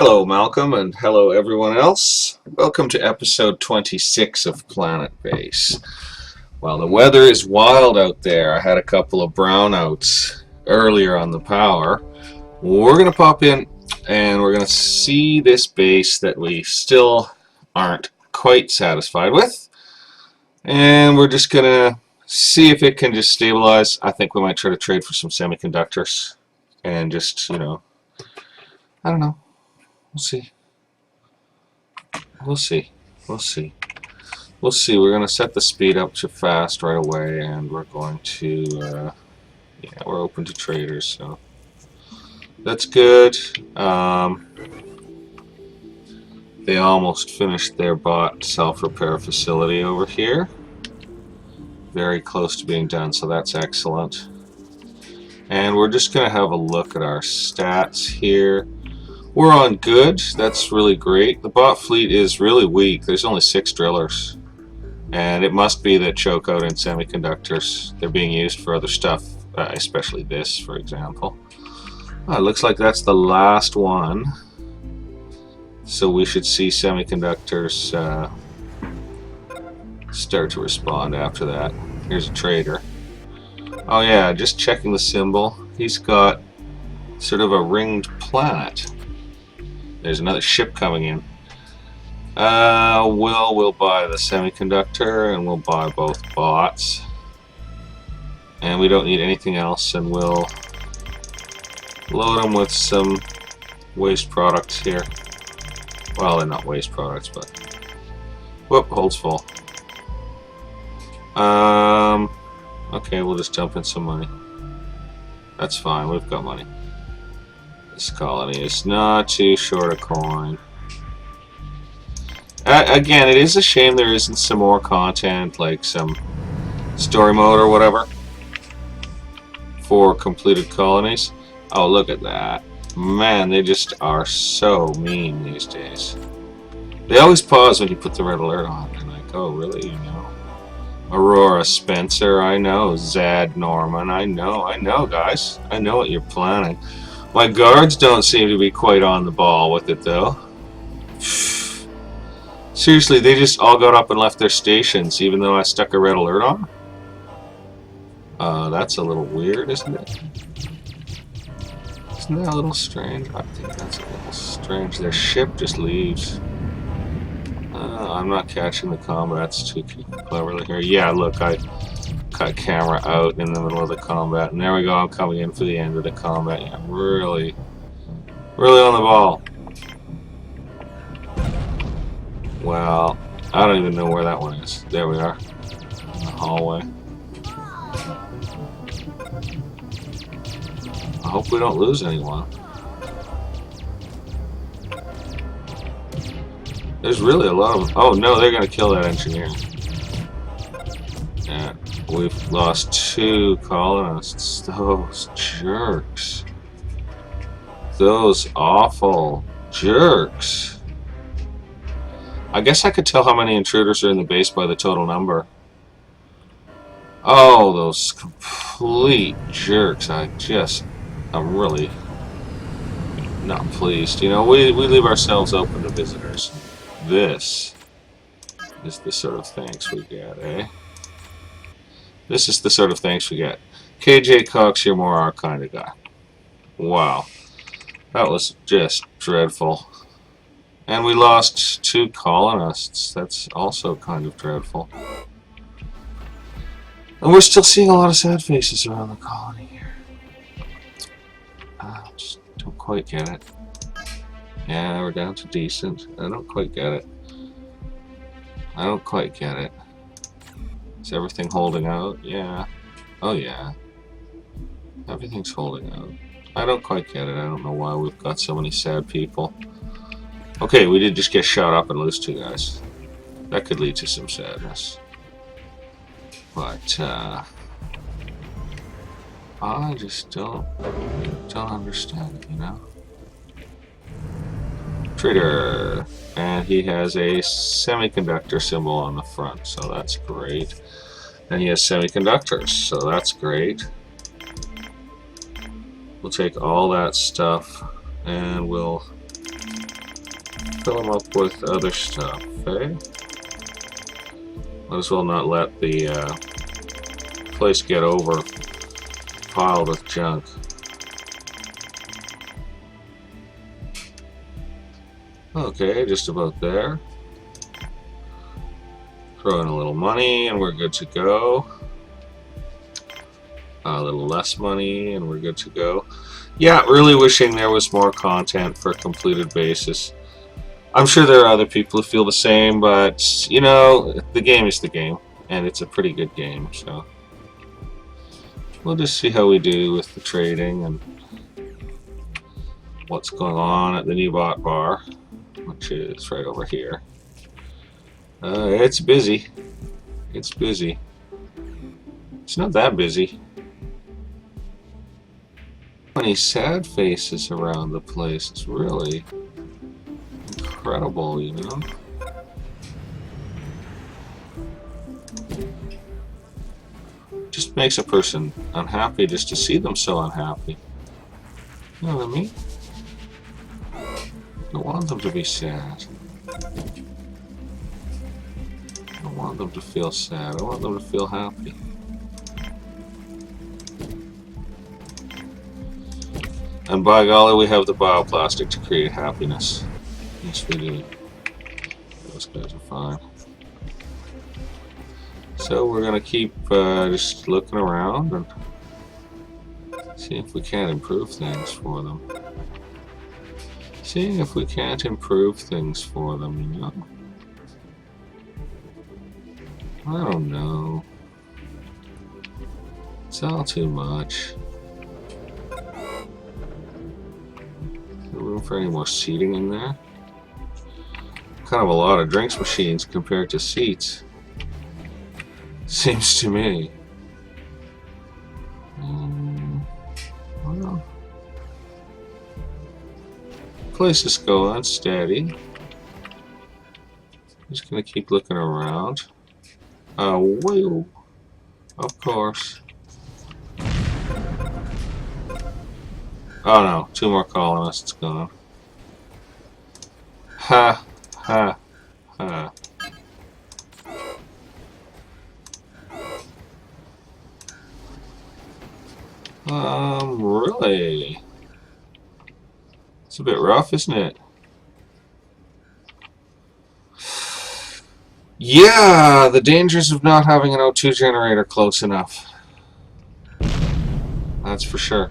Hello, Malcolm, and hello, everyone else. Welcome to episode 26 of Planet Base. Well, the weather is wild out there. I had a couple of brownouts earlier on the power. We're going to pop in and we're going to see this base that we still aren't quite satisfied with. And we're just going to see if it can just stabilize. I think we might try to trade for some semiconductors and just, I don't know. We'll see. We'll see. We'll see. We'll see. We're going to set the speed up to fast right away, and we're going to, yeah, we're open to traders, so that's good. They almost finished their bot self-repair facility over here. Very close to being done, so that's excellent. And we're just going to have a look at our stats here. We're on good. That's really great. The bot fleet is really weak. There's only 6 drillers. And it must be that choke out in semiconductors. They're being used for other stuff, especially this, for example. It looks like that's the last one. So we should see semiconductors start to respond after that. Here's a trader. Oh yeah, just checking the symbol. He's got sort of a ringed planet. There's another ship coming in. We'll buy the semiconductor and we'll buy both bots. And we don't need anything else, and we'll load them with some waste products here. Well, they're not waste products, but whoop, holds full. Okay, we'll just dump in some money. That's fine, we've got money. This colony is not too short a coin. Again, it is a shame there isn't some more content, like some story mode or whatever, for completed colonies. Oh, look at that. Man, they just are so mean these days. They always pause when you put the red alert on. They're like, oh, really? You know? Aurora Spencer, I know. Zad Norman, I know, guys. I know what you're planning. My guards don't seem to be quite on the ball with it, though. Seriously, they just all got up and left their stations, even though I stuck a red alert on? That's a little weird, isn't it? Isn't that a little strange? I think that's a little strange. Their ship just leaves. I'm not catching the combats too cleverly here. Yeah, look, I cut camera out in the middle of the combat, and there we go, I'm coming in for the end of the combat. Yeah, really on the ball. Well, I don't even know where that one is. There we are, in the hallway. I hope we don't lose anyone. There's really a lot of... Oh no, they're gonna kill that engineer. Yeah. We've lost 2 colonists. Those jerks. Those awful jerks. I guess I could tell how many intruders are in the base by the total number. Oh, those complete jerks. I'm really not pleased. You know, we leave ourselves open to visitors. This is the sort of thanks we get, eh? This is the sort of thanks we get. KJ Cox, you're more our kind of guy. Wow. That was just dreadful. And we lost 2 colonists. That's also kind of dreadful. And we're still seeing a lot of sad faces around the colony here. I just don't quite get it. Yeah, we're down to decent. I don't quite get it. I don't quite get it. Is everything holding out? Yeah. Oh yeah. Everything's holding out. I don't quite get it. I don't know why we've got so many sad people. Okay, we did just get shot up and lose 2 guys. That could lead to some sadness. But, I just don't understand it, you know? Trader, and he has a semiconductor symbol on the front, so that's great. And he has semiconductors, so that's great. We'll take all that stuff and we'll Fill them up with other stuff, eh? Might as well not let the place get overpiled with junk. Okay, just about there. Throw in a little money and we're good to go. A little less money and we're good to go. Yeah, really wishing there was more content for a completed basis. I'm sure there are other people who feel the same, but, you know, the game is the game, and it's a pretty good game, so we'll just see how we do with the trading and what's going on at the new bot bar, which is right over here. It's busy. It's busy. It's not that busy. Many sad faces around the place. It's really incredible, you know? Just makes a person unhappy just to see them so unhappy. You know what I mean? I don't want them to be sad. I don't want them to feel sad. I want them to feel happy. And by golly, we have the bioplastic to create happiness. Yes, we do. Those guys are fine. So we're going to keep just looking around and see if we can't improve things for them. Seeing if we can't improve things for them, you know? I don't know. It's all too much. Room for any more seating in there? Kind of a lot of drinks machines compared to seats. Seems to me. Well, place is going steady. Just gonna keep looking around. Well, of course. Oh no, 2 more colonists gone. Ha, ha, ha. Really? It's a bit rough, isn't it? Yeah, the dangers of not having an O2 generator close enough. That's for sure.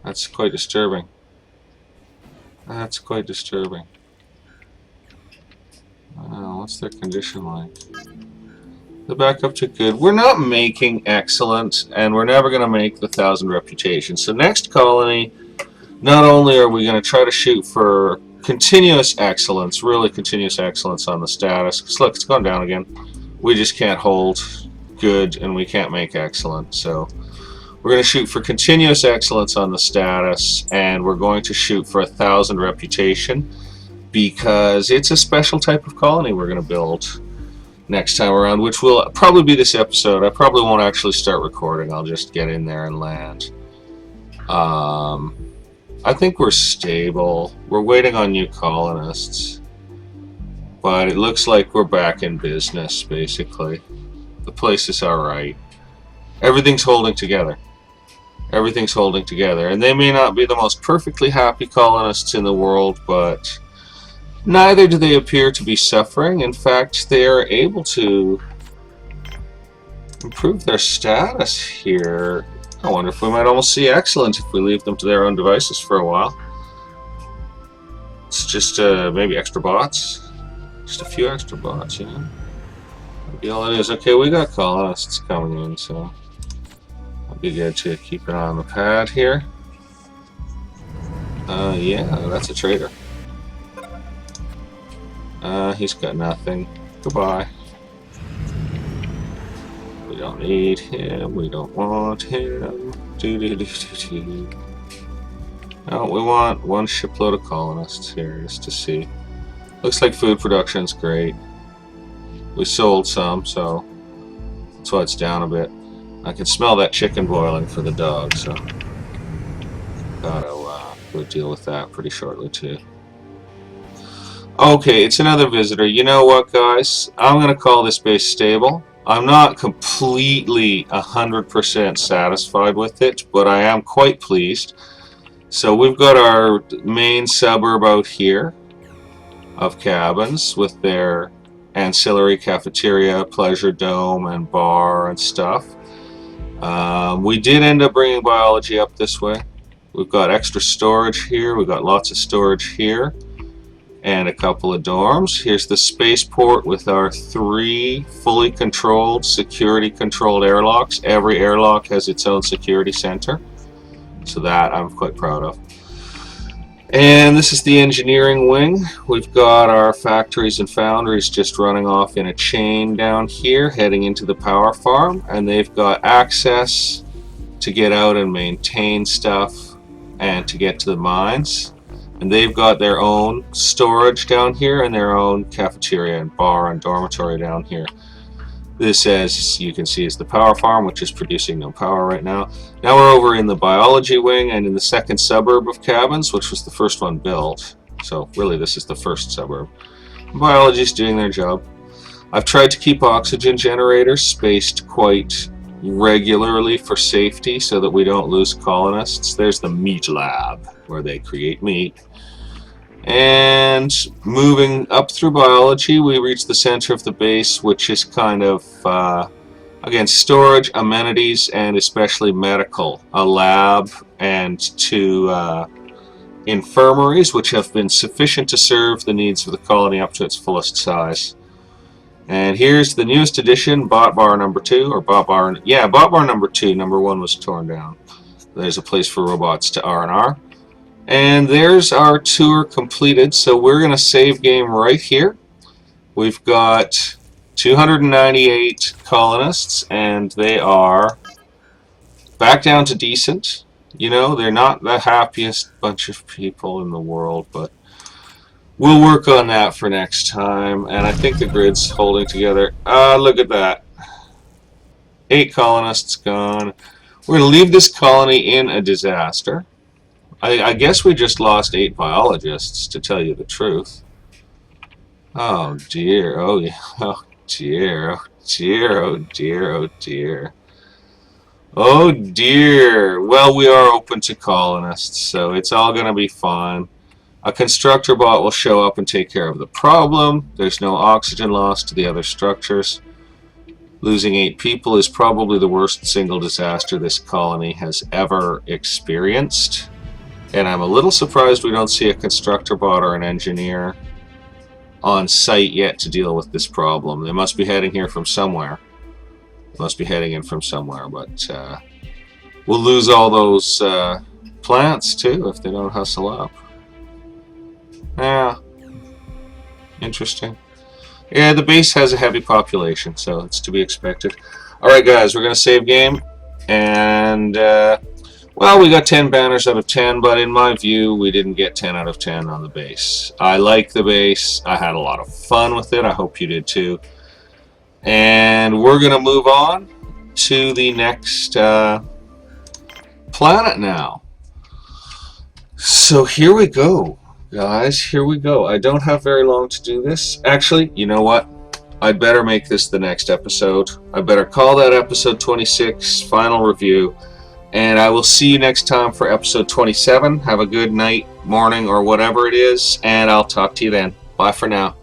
That's quite disturbing. That's quite disturbing. What's their condition like? They're back up to good. We're not making excellent, and we're never going to make the 1,000 reputation. So next colony, not only are we going to try to shoot for continuous excellence, really continuous excellence on the status, because look, it's gone down again. We just can't hold good, and we can't make excellent. So we're going to shoot for continuous excellence on the status, and we're going to shoot for 1,000 reputation, because it's a special type of colony we're going to build next time around, which will probably be this episode. I probably won't actually start recording. I'll just get in there and land. I think we're stable. We're waiting on new colonists. But it looks like we're back in business, basically. The place is alright. Everything's holding together. Everything's holding together. And they may not be the most perfectly happy colonists in the world, but neither do they appear to be suffering. In fact, they are able to improve their status here. I wonder if we might almost see excellent if we leave them to their own devices for a while. It's just maybe extra bots. Just a few extra bots, you know. Maybe all it is. Okay, we got colonists coming in, so it'll be good to keep an eye on the pad here. Yeah, that's a trader. He's got nothing. Goodbye. We don't need him. We don't want him. No, we want 1 shipload of colonists here just to see. Looks like food production's great. We sold some, so that's why it's down a bit. I can smell that chicken boiling for the dog, so gotta go deal with that pretty shortly too. Okay, it's another visitor. You know what, guys? I'm going to call this base stable. I'm not completely 100% satisfied with it, but I am quite pleased. So we've got our main suburb out here of cabins with their ancillary cafeteria, pleasure dome, and bar and stuff. We did end up bringing biology up this way. We've got extra storage here. We've got lots of storage here. And a couple of dorms. Here's the spaceport with our 3 fully controlled, security controlled airlocks. Every airlock has its own security center. So that I'm quite proud of. And this is the engineering wing. We've got our factories and foundries just running off in a chain down here, heading into the power farm. And they've got access to get out and maintain stuff and to get to the mines. And they've got their own storage down here and their own cafeteria and bar and dormitory down here. This, as you can see, is the power farm, which is producing no power right now. Now we're over in the biology wing and in the second suburb of cabins, which was the first one built. So really this is the first suburb. Biology's doing their job. I've tried to keep oxygen generators spaced quite regularly for safety so that we don't lose colonists. There's the meat lab where they create meat. And moving up through biology, we reach the center of the base, which is kind of, again, storage, amenities, and especially medical. A lab and 2 infirmaries, which have been sufficient to serve the needs of the colony up to its fullest size. And here's the newest addition, Bot Bar number 2, or Bot Bar number 2. Number 1 was torn down. There's a place for robots to R&R. And there's our tour completed, so we're going to save game right here. We've got 298 colonists, and they are back down to decent. You know, they're not the happiest bunch of people in the world, but we'll work on that for next time. And I think the grid's holding together. Look at that. 8 colonists gone. We're going to leave this colony in a disaster. I guess we just lost 8 biologists, to tell you the truth. Oh dear, oh yeah, oh dear, oh dear, oh dear, oh dear. Oh dear. Well, we are open to colonists, so it's all going to be fine. A constructor bot will show up and take care of the problem. There's no oxygen loss to the other structures. Losing 8 people is probably the worst single disaster this colony has ever experienced. And I'm a little surprised we don't see a constructor bot or an engineer on site yet to deal with this problem. They must be heading here from somewhere. They must be heading in from somewhere, but we'll lose all those plants too if they don't hustle up. Yeah, interesting. Yeah, the base has a heavy population, so it's to be expected. Alright guys, we're going to save game, and well, we got 10 banners out of 10, but in my view, we didn't get 10 out of 10 on the base. I like the base. I had a lot of fun with it. I hope you did too. And we're going to move on to the next planet now. So here we go, guys. Here we go. I don't have very long to do this. Actually, you know what? I'd better make this the next episode. I better call that episode 26, final review. And I will see you next time for episode 27. Have a good night, morning, or whatever it is, and I'll talk to you then. Bye for now.